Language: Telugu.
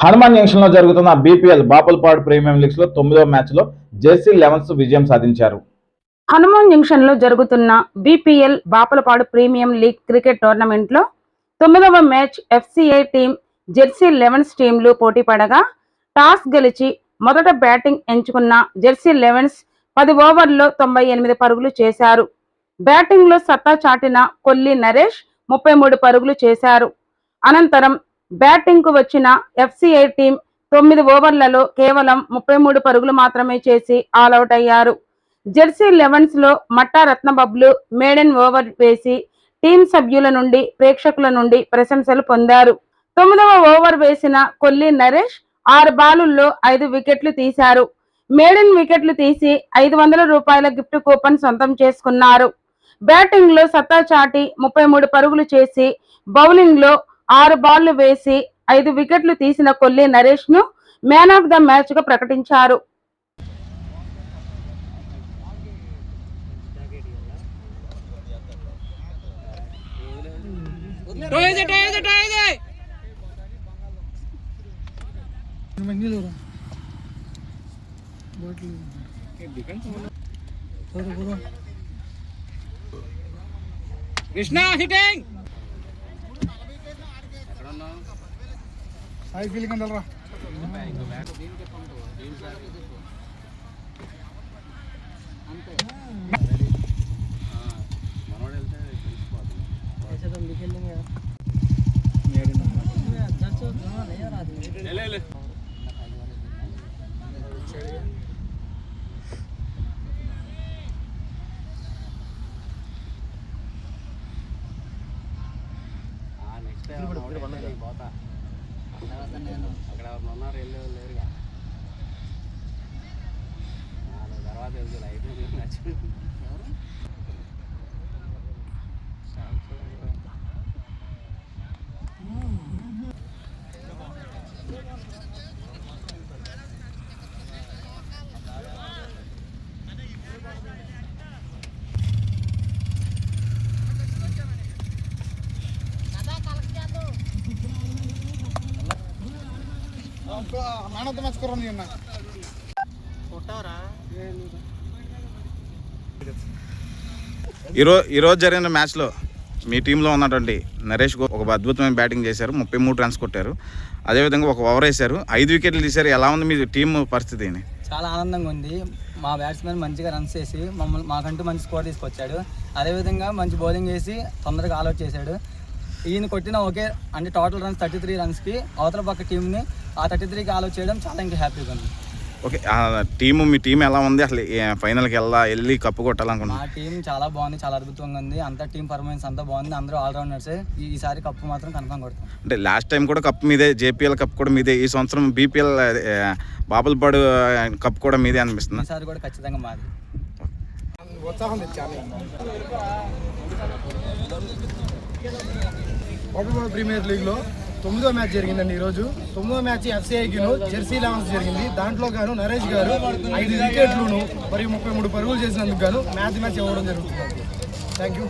హనుమాన్ జంక్షన్ లో జరుగుతున్న బీపీఎల్ బాపులపాడు ప్రీమియం లీగ్స్ లో 9వ మ్యాచ్ లో జెర్సీ లెవెన్స్ విజయం సాధించారు. హనుమాన్ జంక్షన్ లో జరుగుతున్న BPL Bapulapadu premium league cricket tournament లో 9వ match FCI team Jersey elevens టీంలు పోటీ పడగా టాస్ గెలిచి మొదట బ్యాటింగ్ ఎంచుకున్న జెర్సీ లెవెన్స్ 10 ఓవర్లలో 98 పరుగులు చేశారు. బ్యాటింగ్ లో సత్తా చాటిన కొల్లి నరేష్ 33 పరుగులు చేశారు. అనంతరం బ్యాటింగ్ కు వచ్చిన ఎఫ్సిఐ టీం 9 ఓవర్లలో కేవలం 33 పరుగులు మాత్రమే చేసి ఆల్అౌట్ అయ్యారు. జెర్సీ లెవెన్స్ లో మట్టా రత్నబబ్లు మేడెన్ ఓవర్ వేసి టీం సభ్యుల నుండి ప్రేక్షకుల నుండి ప్రశంసలు పొందారు. 9వ ఓవర్ వేసిన కొల్లి నరేష్ 6 బాలుల్లో 5 వికెట్లు తీశారు. మేడెన్ వికెట్లు తీసి 500 రూపాయల గిఫ్ట్ కూపన్ సొంతం చేసుకున్నారు. బ్యాటింగ్ లో సత్తా చాటి 33 పరుగులు చేసి బౌలింగ్ లో 6 బాళ్లు వేసి 5 వికెట్లు తీసిన కొల్లి నరేష్ ను మ్యాన్ ఆఫ్ ద మ్యాచ్ గా ప్రకటించారు. కృష్ణ హిట్టింగ్ సాయి ఫీలింగ్ అందరా అక్కడ ఉన్నారు లేరుగా తర్వాత వెళ్తూ లైఫ్ నచ్చింది. నాణ్యత మ్యాచ్ కరోని అన్న ఈరోజు జరిగిన మ్యాచ్లో మీ టీంలో ఉన్నటువంటి నరేష్ ఒక అద్భుతమైన బ్యాటింగ్ చేశారు. 33 రన్స్ కొట్టారు. అదేవిధంగా ఒక ఓవర్ వేశారు, 5 వికెట్లు తీశారు. ఎలా ఉంది మీ టీం పరిస్థితి? చాలా ఆనందంగా ఉంది. మా బ్యాట్స్మెన్ మంచిగా రన్స్ చేసి మాకంటూ మంచి స్కోర్ తీసుకొచ్చాడు. అదేవిధంగా మంచి బౌలింగ్ వేసి తొందరగా ఆల్అౌట్ చేశాడు. ఈయన కొట్టిన అంటే టోటల్ రన్స్ 33 రన్స్కి అవతల పక్క టీంని ఆ 33కి ఆల్అౌట్ చేయడం చాలా ఇంకా హ్యాపీగా ఉంది. ఓకే, మీ టీం ఎలా ఉంది? అసలు ఫైనల్కి వెళ్ళి కప్పు కొట్టాలనుకుంటున్నాను. మా టీం చాలా బాగుంది, చాలా అద్భుతంగా ఉంది. అంతా టీం పర్ఫార్మెన్స్ అంతా బాగుంది. అందరూ ఆల్రౌండర్సే. ఈసారి కప్పు మాత్రం కన్ఫర్మ్ కొడతాం. అంటే లాస్ట్ టైం కూడా కప్ మీదే, జేపీఎల్ కప్ కూడా మీదే, ఈ సంవత్సరం బీపీఎల్ బాపులపాడు కప్ కూడా మీదే అనిపిస్తుంది. ఈసారి కూడా ఖచ్చితంగా మాది. ఉత్సాహం తెచ్చాను. బాపులపాడు ప్రీమియర్ లీగ్లో 9వ మ్యాచ్ జరిగిందండి. ఈరోజు 9వ మ్యాచ్ ఎఫ్సిఐకిను జెర్సీ లెవెన్స్ జరిగింది. దాంట్లో గాను నరేష్ గారు 5 వికెట్లను మరియు 33 పరుగులు చేసినందుకు గాను మ్యాచ్ ఇవ్వడం జరుగుతుంది. Thank you.